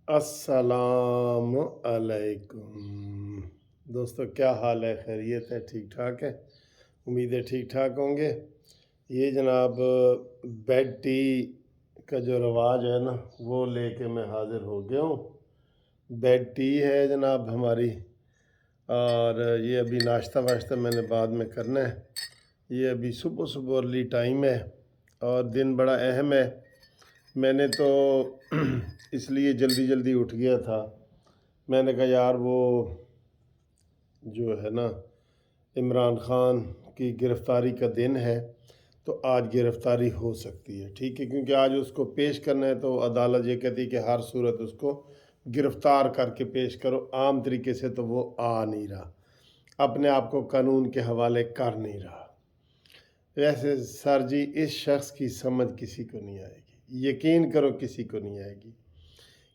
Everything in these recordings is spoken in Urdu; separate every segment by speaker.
Speaker 1: السلام علیکم دوستو، کیا حال ہے؟ خیریت ہے؟ ٹھیک ٹھاک ہے؟ امید ہے ٹھیک ٹھاک ہوں گے۔ یہ جناب بیڈ ٹی کا جو رواج ہے نا، وہ لے کے میں حاضر ہو گیا ہوں۔ بیڈ ٹی ہے جناب ہماری، اور یہ ابھی ناشتہ واشتہ میں نے بعد میں کرنا ہے۔ یہ ابھی صبح صبح ارلی ٹائم ہے اور دن بڑا اہم ہے۔ میں نے تو اس لیے جلدی جلدی اٹھ گیا تھا۔ میں نے کہا یار وہ جو ہے نا عمران خان کی گرفتاری کا دن ہے، تو آج گرفتاری ہو سکتی ہے، ٹھیک ہے، کیونکہ آج اس کو پیش کرنا ہے تو عدالت یہ کہتی ہے کہ ہر صورت اس کو گرفتار کر کے پیش کرو۔ عام طریقے سے تو وہ آ نہیں رہا، اپنے آپ کو قانون کے حوالے کر نہیں رہا۔ ویسے سر جی، اس شخص کی سمجھ کسی کو نہیں آئے گی، یقین کرو کسی کو نہیں آئے گی،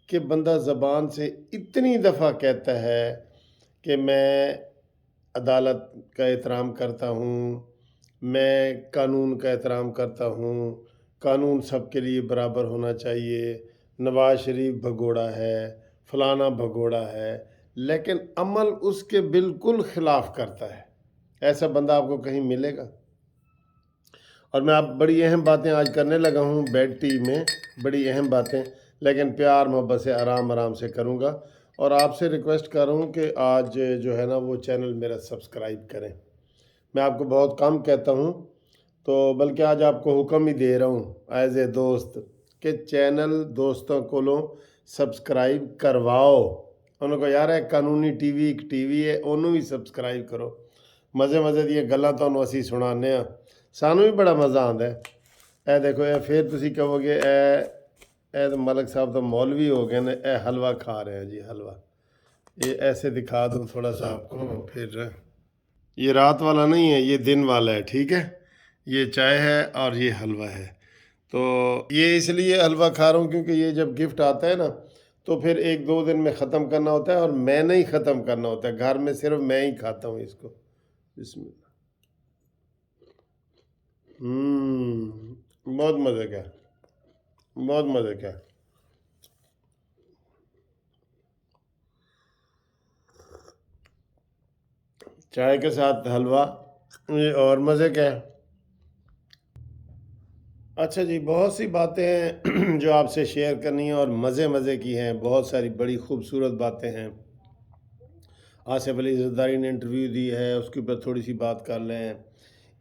Speaker 1: کہ بندہ زبان سے اتنی دفعہ کہتا ہے کہ میں عدالت کا احترام کرتا ہوں، میں قانون کا احترام کرتا ہوں، قانون سب کے لیے برابر ہونا چاہیے، نواز شریف بھگوڑا ہے، فلانا بھگوڑا ہے، لیکن عمل اس کے بالکل خلاف کرتا ہے۔ ایسا بندہ آپ کو کہیں ملے گا؟ اور میں آپ بڑی اہم باتیں آج کرنے لگا ہوں بیڈ ٹی میں، بڑی اہم باتیں، لیکن پیار محبت سے آرام آرام سے کروں گا، اور آپ سے ریکویسٹ کر رہا ہوں کہ آج جو ہے نا وہ چینل میرا سبسکرائب کریں۔ میں آپ کو بہت کم کہتا ہوں، تو بلکہ آج آپ کو حکم ہی دے رہا ہوں ایز اے دوست کہ چینل دوستوں کو لو سبسکرائب کرواؤ۔ انہوں کو یار ہے قانونی ٹی وی ایک ٹی وی ہے، انہوں بھی سبسکرائب کرو۔ مزے مزے دیا گلاں تانوں اسی سنانے ہاں، سانوں بھی بڑا مزہ آتا ہے۔ اے دیکھو، اے پھر تسی کہو گے اے تو ملک صاحب تو مولوی ہو گئے نے، اے حلوہ کھا رہے ہیں جی، حلوہ۔ یہ ایسے دکھا دوں تھوڑا سا آپ کو، پھر یہ رات والا نہیں ہے، یہ دن والا ہے، ٹھیک ہے۔ یہ چائے ہے اور یہ حلوہ ہے۔ تو یہ اس لیے حلوہ کھا رہا ہوں کیونکہ یہ جب گفٹ آتا ہے نا تو پھر ایک دو دن میں ختم کرنا ہوتا ہے، اور میں نہیں ختم کرنا ہوتا ہے، گھر میں صرف میں ہی کھاتا ہوں اس کو۔ بسم اللہ۔ بہت مزے کا، بہت مزے کا۔ چائے کے ساتھ حلوہ، یہ اور مزے کا ہے۔ اچھا جی، بہت سی باتیں ہیں جو آپ سے شیئر کرنی ہیں، اور مزے مزے کی ہیں، بہت ساری بڑی خوبصورت باتیں ہیں۔ آصف علی زرداری نے انٹرویو دی ہے، اس کے اوپر تھوڑی سی بات کر لیں۔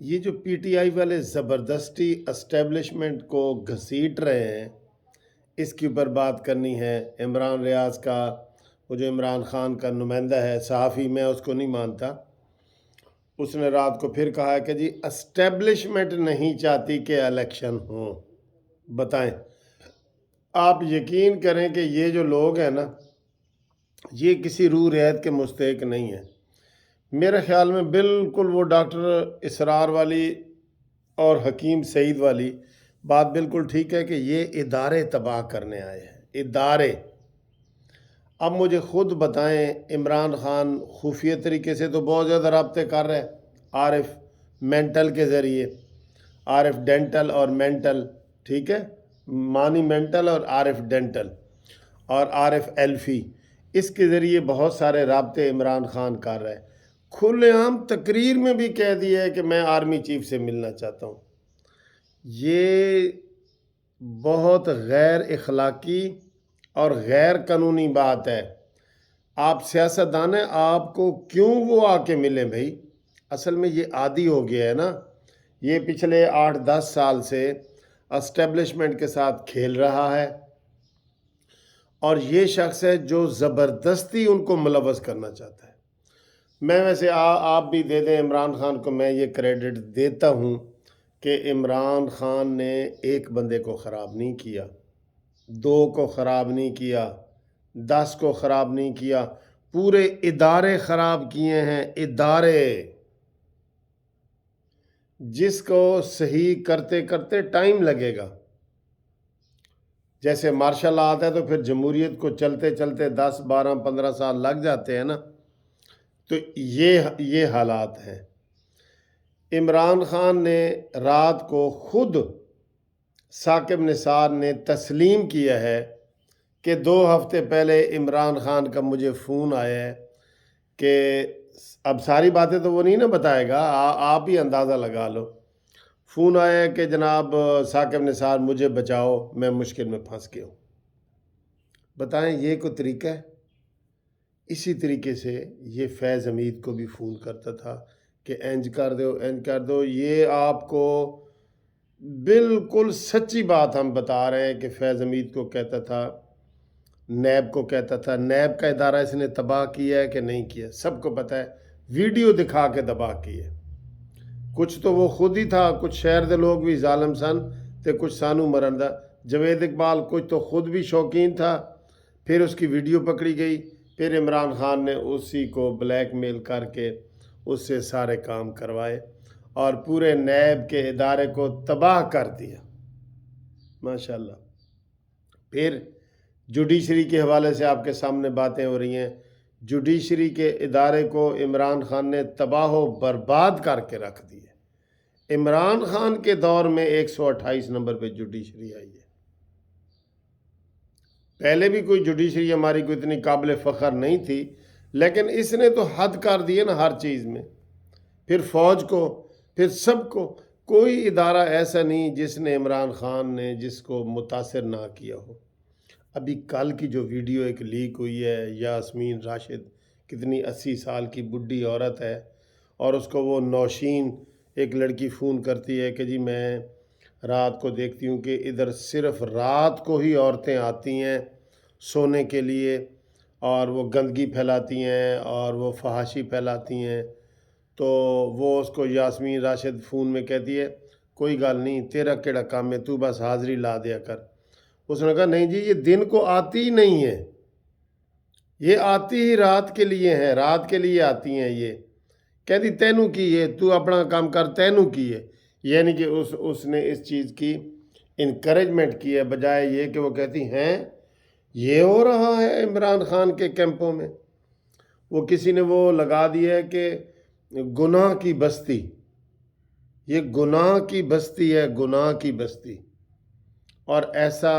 Speaker 1: یہ جو پی ٹی آئی والے زبردستی اسٹیبلشمنٹ کو گھسیٹ رہے ہیں، اس کے اوپر بات کرنی ہے۔ عمران ریاض کا، وہ جو عمران خان کا نمائندہ ہے، صحافی، میں اس کو نہیں مانتا، اس نے رات کو پھر کہا کہ جی اسٹیبلشمنٹ نہیں چاہتی کہ الیکشن ہوں۔ بتائیں، آپ یقین کریں کہ یہ جو لوگ ہیں نا، یہ کسی روح رعایت کے مستحق نہیں ہیں۔ میرے خیال میں بالکل وہ ڈاکٹر اسرار والی اور حکیم سعید والی بات بالکل ٹھیک ہے کہ یہ ادارے تباہ کرنے آئے ہیں، ادارے۔ اب مجھے خود بتائیں، عمران خان خفیہ طریقے سے تو بہت زیادہ رابطے کر رہے ہیں، عارف مینٹل کے ذریعے، عارف ڈینٹل اور مینٹل، ٹھیک ہے، مانی مینٹل اور عارف ڈینٹل اور عارف ایلفی، اس کے ذریعے بہت سارے رابطے عمران خان کر رہے ہیں۔ کھلے عام تقریر میں بھی کہہ دیا ہے کہ میں آرمی چیف سے ملنا چاہتا ہوں۔ یہ بہت غیر اخلاقی اور غیر قانونی بات ہے۔ آپ سیاستدان ہیں، آپ کو کیوں وہ آ کے ملیں بھائی؟ اصل میں یہ عادی ہو گیا ہے نا، یہ پچھلے 8-10 سال سے اسٹیبلشمنٹ کے ساتھ کھیل رہا ہے، اور یہ شخص ہے جو زبردستی ان کو ملوث کرنا چاہتا ہے۔ میں ویسے آپ بھی دے دیں عمران خان کو، میں یہ کریڈٹ دیتا ہوں کہ عمران خان نے ایک بندے کو خراب نہیں کیا، 2 کو خراب نہیں کیا، 10 کو خراب نہیں کیا، پورے ادارے خراب کیے ہیں، ادارے، جس کو صحیح کرتے کرتے ٹائم لگے گا۔ جیسے مارشل لا آتا ہے تو پھر جمہوریت کو چلتے چلتے 10 12 15 سال لگ جاتے ہیں نا، تو یہ حالات ہیں۔ عمران خان نے رات کو خود ثاقب نثار نے تسلیم کیا ہے کہ 2 ہفتے پہلے عمران خان کا مجھے فون آیا ہے کہ اب ساری باتیں تو وہ نہیں نا بتائے گا، آپ ہی اندازہ لگا لو۔ فون آیا ہے کہ جناب ثاقب نثار مجھے بچاؤ، میں مشکل میں پھنس گیا ہوں۔ بتائیں یہ کوئی طریقہ ہے؟ اسی طریقے سے یہ فیض حمید کو بھی فون کرتا تھا کہ اینج کر دو، اینج کر دو۔ یہ آپ کو بالکل سچی بات ہم بتا رہے ہیں کہ فیض حمید کو کہتا تھا، نیب کو کہتا تھا۔ نیب کا ادارہ اس نے تباہ کیا ہے کہ نہیں کیا، سب کو پتہ ہے، ویڈیو دکھا کے تباہ کی ہے۔ کچھ تو وہ خود ہی تھا، کچھ شہر دے لوگ بھی ظالم سن تے کچھ سانو مرندہ۔ جوید اقبال کچھ تو خود بھی شوقین تھا، پھر اس کی ویڈیو پکڑی گئی، پھر عمران خان نے اسی کو بلیک میل کر کے اس سے سارے کام کروائے اور پورے نیب کے ادارے کو تباہ کر دیا، ماشاءاللہ۔ پھر جوڈیشری کے حوالے سے آپ کے سامنے باتیں ہو رہی ہیں، جوڈیشری کے ادارے کو عمران خان نے تباہ و برباد کر کے رکھ دیا۔ عمران خان کے دور میں 128 نمبر پہ جوڈیشری آئی ہے۔ پہلے بھی کوئی جوڈیشری ہماری کوئی اتنی قابل فخر نہیں تھی، لیکن اس نے تو حد کر دی نا ہر چیز میں۔ پھر فوج کو، پھر سب کو، کوئی ادارہ ایسا نہیں جس نے عمران خان نے جس کو متاثر نہ کیا ہو۔ ابھی کل کی جو ویڈیو ایک لیک ہوئی ہے، یاسمین راشد کتنی 80 سال کی بڈھی عورت ہے، اور اس کو وہ نوشین ایک لڑکی فون کرتی ہے کہ جی میں رات کو دیکھتی ہوں کہ ادھر صرف رات کو ہی عورتیں آتی ہیں سونے کے لیے، اور وہ گندگی پھیلاتی ہیں اور وہ فحاشی پھیلاتی ہیں۔ تو وہ اس کو یاسمین راشد فون میں کہتی ہے کوئی گل نہیں، تیرا کیڑا کام ہے، تو بس حاضری لا دیا کر۔ اس نے کہا نہیں جی، یہ دن کو آتی ہی نہیں ہے، یہ آتی ہی رات کے لیے ہیں، رات کے لیے آتی ہیں۔ یہ کہتی تینوں کی ہے، تو اپنا کام کر، تینوں کی ہے۔ یعنی کہ اس نے اس چیز کی انکریجمنٹ کی ہے، بجائے یہ کہ وہ کہتی ہیں یہ ہو رہا ہے عمران خان کے کیمپوں میں۔ وہ کسی نے وہ لگا دیا ہے کہ گناہ کی بستی، یہ گناہ کی بستی ہے، گناہ کی بستی، اور ایسا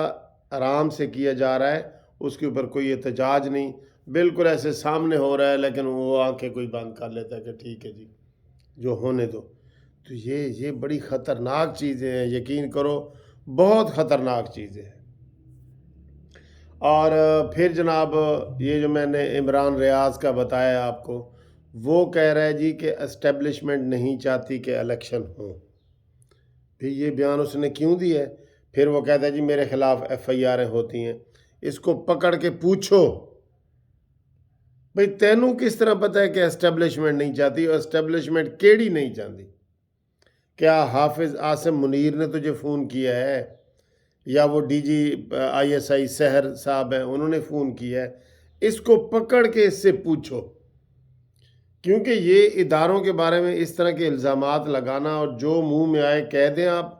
Speaker 1: آرام سے کیا جا رہا ہے، اس کے اوپر کوئی احتجاج نہیں، بالکل ایسے سامنے ہو رہا ہے، لیکن وہ آنکھیں کوئی بند کر لیتا ہے کہ ٹھیک ہے جی جو ہونے دو۔ تو یہ بڑی خطرناک چیزیں ہیں، یقین کرو بہت خطرناک چیزیں ہیں۔ اور پھر جناب یہ جو میں نے عمران ریاض کا بتایا آپ کو، وہ کہہ رہا ہے جی کہ اسٹیبلشمنٹ نہیں چاہتی کہ الیکشن ہوں۔ پھر یہ بیان اس نے کیوں دیا ہے؟ پھر وہ کہتا ہے جی میرے خلاف ایف آئی آریں ہوتی ہیں۔ اس کو پکڑ کے پوچھو بھئی تینوں کس طرح پتہ ہے کہ اسٹیبلشمنٹ نہیں چاہتی، اور اسٹیبلشمنٹ کیڑی نہیں چاہتی؟ کیا حافظ عاصم منیر نے تجھے فون کیا ہے، یا وہ D G I S I سحر صاحب ہیں انہوں نے فون کیا ہے؟ اس کو پکڑ کے اس سے پوچھو، کیونکہ یہ اداروں کے بارے میں اس طرح کے الزامات لگانا اور جو منہ میں آئے کہہ دیں آپ،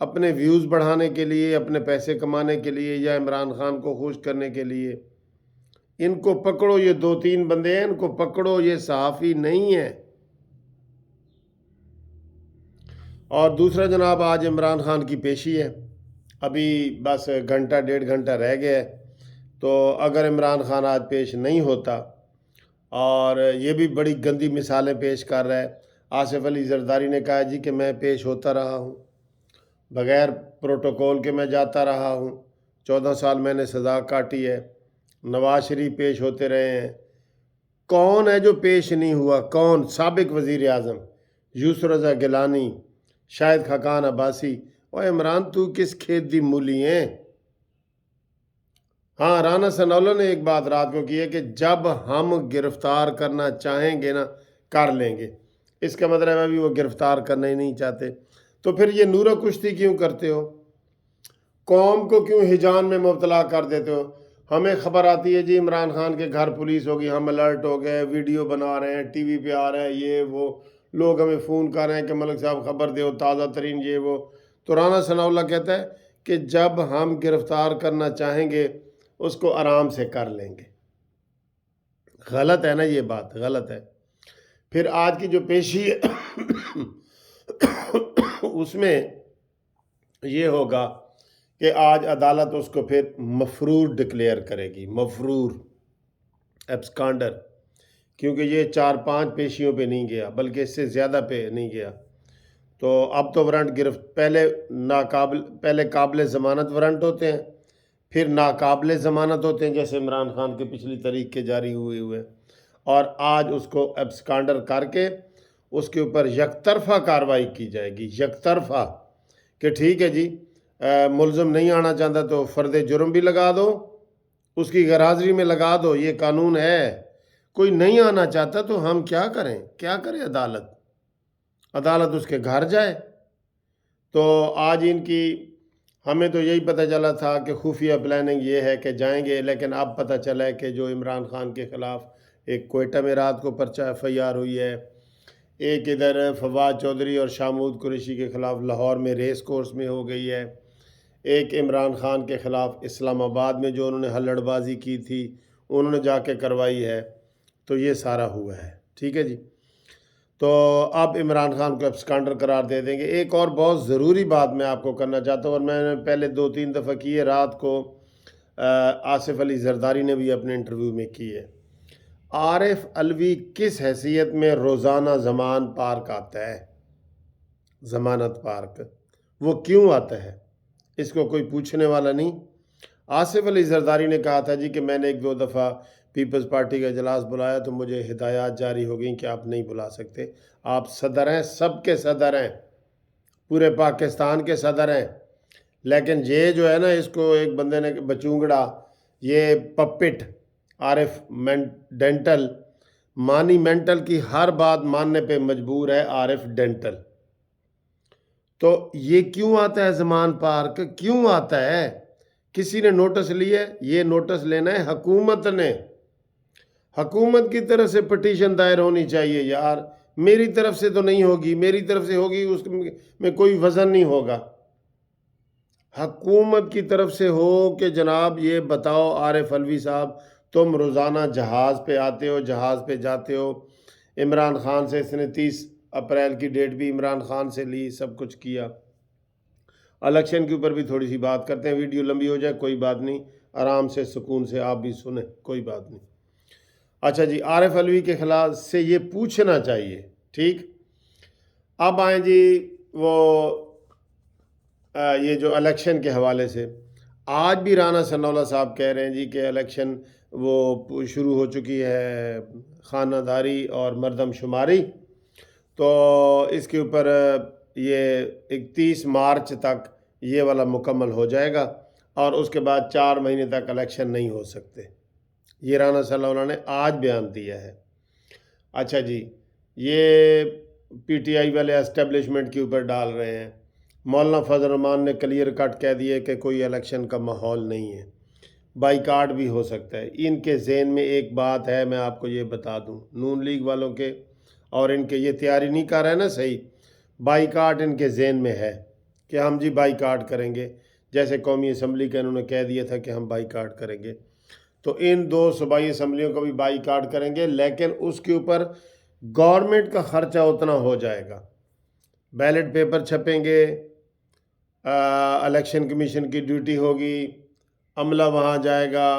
Speaker 1: اپنے ویوز بڑھانے کے لیے، اپنے پیسے کمانے کے لیے، یا عمران خان کو خوش کرنے کے لیے، ان کو پکڑو۔ یہ 2-3 بندے ہیں، ان کو پکڑو، یہ صحافی نہیں ہیں۔ اور دوسرا جناب آج عمران خان کی پیشی ہے، ابھی بس گھنٹہ 1.5 گھنٹہ رہ گیا ہے، تو اگر عمران خان آج پیش نہیں ہوتا، اور یہ بھی بڑی گندی مثالیں پیش کر رہا ہے۔ آصف علی زرداری نے کہا جی کہ میں پیش ہوتا رہا ہوں، بغیر پروٹوکول کے میں جاتا رہا ہوں، 14 سال میں نے سزا کاٹی ہے۔ نواز شریف پیش ہوتے رہے ہیں، کون ہے جو پیش نہیں ہوا؟ کون؟ سابق وزیر اعظم یوسف رضا گیلانی، شاہد خاقان عباسی۔ اور عمران تو کس کھیت دی مولی ہیں؟ ہاں، رانا ثناءاللہ نے ایک بات رات کو کی ہے کہ جب ہم گرفتار کرنا چاہیں گے نا کر لیں گے۔ اس کا مطلب ہے ابھی وہ گرفتار کرنا ہی نہیں چاہتے، تو پھر یہ نورہ کشتی کیوں کرتے ہو؟ قوم کو کیوں ہجان میں مبتلا کر دیتے ہو؟ ہمیں خبر آتی ہے جی عمران خان کے گھر پولیس ہوگی، ہم الرٹ ہو گئے، ویڈیو بنا رہے ہیں، ٹی وی پہ آ رہا ہے، یہ وہ، لوگ ہمیں فون کر رہے ہیں کہ ملک صاحب خبر دو، تازہ ترین یہ وہ۔ تو رانا ثناءاللہ کہتا ہے کہ جب ہم گرفتار کرنا چاہیں گے اس کو آرام سے کر لیں گے۔ غلط ہے نا، یہ بات غلط ہے۔ پھر آج کی جو پیشی ہے اس میں یہ ہوگا کہ آج عدالت اس کو پھر مفرور ڈکلیئر کرے گی، مفرور، ایبسکانڈر، کیونکہ یہ 4-5 پیشیوں پہ نہیں گیا بلکہ اس سے زیادہ پہ نہیں گیا۔ تو اب تو وارنٹ پہلے قابل ضمانت وارنٹ ہوتے ہیں، پھر ناقابل ضمانت ہوتے ہیں، جیسے عمران خان کے پچھلی تاریخ کے جاری ہوئے، اور آج اس کو ایبسکانڈر کر کے اس کے اوپر یک طرفہ کارروائی کی جائے گی، یک طرفہ، کہ ٹھیک ہے جی، ملزم نہیں آنا چاہتا تو فرد جرم بھی لگا دو، اس کی غیر حاضری میں لگا دو، یہ قانون ہے۔ کوئی نہیں آنا چاہتا تو ہم کیا کریں؟ کیا کرے عدالت اس کے گھر جائے۔ تو آج ان کی، ہمیں تو یہی پتہ چلا تھا کہ خفیہ پلاننگ یہ ہے کہ جائیں گے، لیکن اب پتہ چلا ہے کہ جو عمران خان کے خلاف ایک کوئٹہ میں رات کو پرچہ FIR ہوئی ہے، ایک ادھر فواد چودھری اور شامود قریشی کے خلاف لاہور میں ریس کورس میں ہو گئی ہے، ایک عمران خان کے خلاف اسلام آباد میں جو انہوں نے ہلڑ بازی کی تھی انہوں نے جا کے کروائی ہے۔ تو یہ سارا ہوا ہے، ٹھیک ہے جی۔ تو اب عمران خان کو ایبسکانڈر قرار دے دیں گے۔ ایک اور بہت ضروری بات میں آپ کو کرنا چاہتا ہوں، اور میں نے پہلے 2-3 دفعہ کی ہے، رات کو آصف علی زرداری نے بھی اپنے انٹرویو میں کی ہے۔ عارف علوی کس حیثیت میں روزانہ زمان پارک آتا ہے، ضمانت پارک؟ وہ کیوں آتا ہے؟ اس کو کوئی پوچھنے والا نہیں۔ آصف علی زرداری نے کہا تھا جی کہ میں نے 1-2 دفعہ پیپلز پارٹی کا اجلاس بلایا تو مجھے ہدایات جاری ہو گئیں کہ آپ نہیں بلا سکتے، آپ صدر ہیں، سب کے صدر ہیں، پورے پاکستان کے صدر ہیں، لیکن یہ جو ہے نا، اس کو ایک بندے نے بچونگڑا، یہ پپٹ عارف ڈینٹل، مانی مینٹل کی ہر بات ماننے پہ مجبور ہے عارف ڈینٹل۔ تو یہ کیوں آتا ہے زمان پارک؟ کیوں آتا ہے؟ کسی نے نوٹس لیا؟ یہ نوٹس لینا ہے حکومت نے، حکومت کی طرف سے پٹیشن دائر ہونی چاہیے یار، میری طرف سے تو نہیں ہوگی، میری طرف سے ہوگی اس میں کوئی وزن نہیں ہوگا، حکومت کی طرف سے ہو کہ جناب یہ بتاؤ عارف علوی صاحب، تم روزانہ جہاز پہ آتے ہو، جہاز پہ جاتے ہو، عمران خان سے اس نے 30 اپریل کی ڈیٹ بھی عمران خان سے لی، سب کچھ کیا۔ الیکشن کے اوپر بھی تھوڑی سی بات کرتے ہیں، ویڈیو لمبی ہو جائے کوئی بات نہیں، آرام سے سکون سے آپ بھی سنیں، کوئی بات نہیں۔ اچھا جی، عارف علوی کے خلاف سے یہ پوچھنا چاہیے، ٹھیک۔ اب آئیں جی وہ یہ جو الیکشن کے حوالے سے، آج بھی رانا ثناء اللہ صاحب کہہ رہے ہیں جی کہ الیکشن وہ شروع ہو چکی ہے، خانہ داری اور مردم شماری، تو اس کے اوپر یہ 31 مارچ تک یہ والا مکمل ہو جائے گا، اور اس کے بعد 4 مہینے تک الیکشن نہیں ہو سکتے، یہ رانا صلی اللہ نے آج بیان دیا ہے۔ اچھا جی، یہ PTI والے اسٹیبلشمنٹ کے اوپر ڈال رہے ہیں، مولانا فضل الرحمان نے کلیئر کٹ کہہ دیا کہ کوئی الیکشن کا ماحول نہیں ہے، بائیکاٹ بھی ہو سکتا ہے۔ ان کے ذہن میں ایک بات ہے، میں آپ کو یہ بتا دوں، نون لیگ والوں کے، اور ان کے یہ تیاری نہیں کر رہے نا صحیح، بائیکاٹ ان کے ذہن میں ہے کہ ہم جی بائیکاٹ کریں گے، جیسے قومی اسمبلی کا انہوں نے کہہ دیا تھا کہ ہم بائیکاٹ کریں گے، تو ان 2 صوبائی اسمبلیوں کو بھی بائیکاٹ کریں گے، لیکن اس کے اوپر گورنمنٹ کا خرچہ اتنا ہو جائے گا، بیلٹ پیپر چھپیں گے، الیکشن کمیشن کی ڈیوٹی ہوگی، عملہ وہاں جائے گا،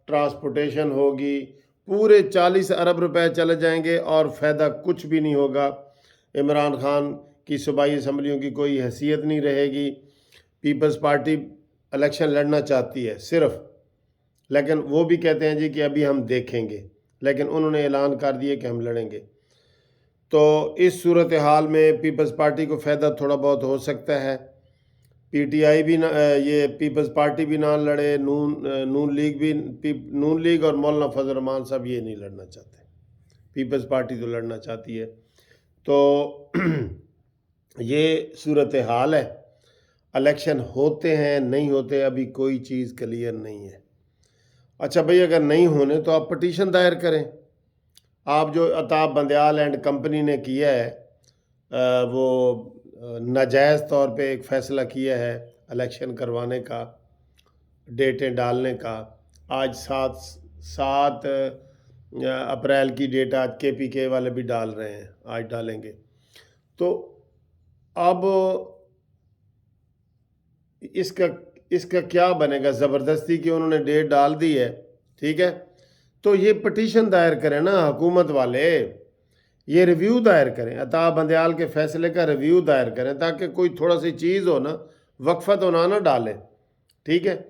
Speaker 1: ٹرانسپورٹیشن ہوگی، پورے 40 ارب روپے چلے جائیں گے، اور فائدہ کچھ بھی نہیں ہوگا۔ عمران خان کی صوبائی اسمبلیوں کی کوئی حیثیت نہیں رہے گی۔ پیپلز پارٹی الیکشن لڑنا چاہتی ہے صرف، لیکن وہ بھی کہتے ہیں جی کہ ابھی ہم دیکھیں گے، لیکن انہوں نے اعلان کر دیا کہ ہم لڑیں گے۔ تو اس صورتحال میں پیپلز پارٹی کو فائدہ تھوڑا بہت ہو سکتا ہے، PTI بھی یہ پیپلز پارٹی بھی نہ لڑے، نون لیگ اور مولانا فضل الرحمان صاحب یہ نہیں لڑنا چاہتے، پیپلز پارٹی تو لڑنا چاہتی ہے۔ تو یہ صورتحال ہے، الیکشن ہوتے ہیں نہیں ہوتے، ابھی کوئی چیز کلیئر نہیں ہے۔ اچھا بھئی، اگر نہیں ہونے تو آپ پٹیشن دائر کریں۔ آپ جو عطاب بندیال اینڈ کمپنی نے کیا ہے، وہ ناجائز طور پہ ایک فیصلہ کیا ہے الیکشن کروانے کا، ڈیٹیں ڈالنے کا، آج 7 اپریل کی ڈیٹ آج KPK والے بھی ڈال رہے ہیں، آج ڈالیں گے۔ تو اب اس کا اس کا کیا بنے گا؟ زبردستی کی انہوں نے ڈیٹ ڈال دی ہے، ٹھیک ہے، تو یہ پٹیشن دائر کریں نا حکومت والے، یہ ریویو دائر کریں، عطا بندیال کے فیصلے کا ریویو دائر کریں، تاکہ کوئی تھوڑا سی چیز ہو نا، وقفہ تو نہ ڈالیں، ٹھیک ہے۔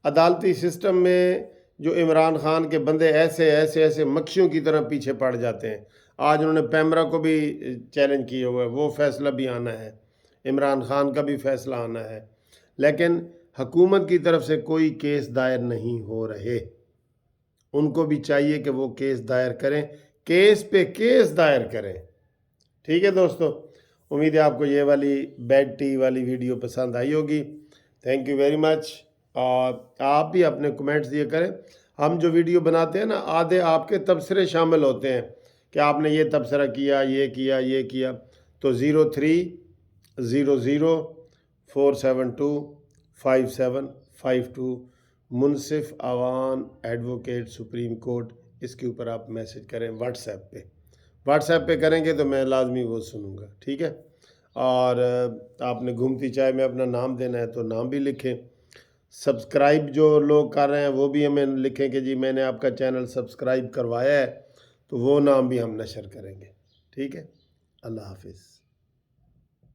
Speaker 1: عدالتی سسٹم میں جو عمران خان کے بندے ایسے مکھیوں کی طرح پیچھے پڑ جاتے ہیں، آج انہوں نے پیمرا کو بھی چیلنج کیا ہوا ہے، وہ فیصلہ بھی آنا ہے، عمران خان کا بھی فیصلہ آنا ہے، لیکن حکومت کی طرف سے کوئی کیس دائر نہیں ہو رہے۔ ان کو بھی چاہیے کہ وہ کیس دائر کریں، کیس پہ کیس دائر کریں، ٹھیک ہے دوستو۔ امید ہے آپ کو یہ والی بیڈ ٹی والی ویڈیو پسند آئی ہوگی۔ تھینک یو ویری مچ، اور آپ بھی اپنے کمنٹس دیا کریں۔ ہم جو ویڈیو بناتے ہیں نا، آدھے آپ کے تبصرے شامل ہوتے ہیں کہ آپ نے یہ تبصرہ کیا، یہ کیا، تو 030047257552 منصف عوان ایڈوکیٹ سپریم کورٹ، اس کے اوپر آپ میسج کریں واٹس ایپ پہ کریں گے تو میں لازمی وہ سنوں گا، ٹھیک ہے۔ اور آپ نے گھومتی چائے میں اپنا نام دینا ہے تو نام بھی لکھیں۔ سبسکرائب جو لوگ کر رہے ہیں وہ بھی ہمیں لکھیں کہ جی میں نے آپ کا چینل سبسکرائب کروایا ہے، تو وہ نام بھی ہم نشر کریں گے، ٹھیک ہے۔ اللہ حافظ۔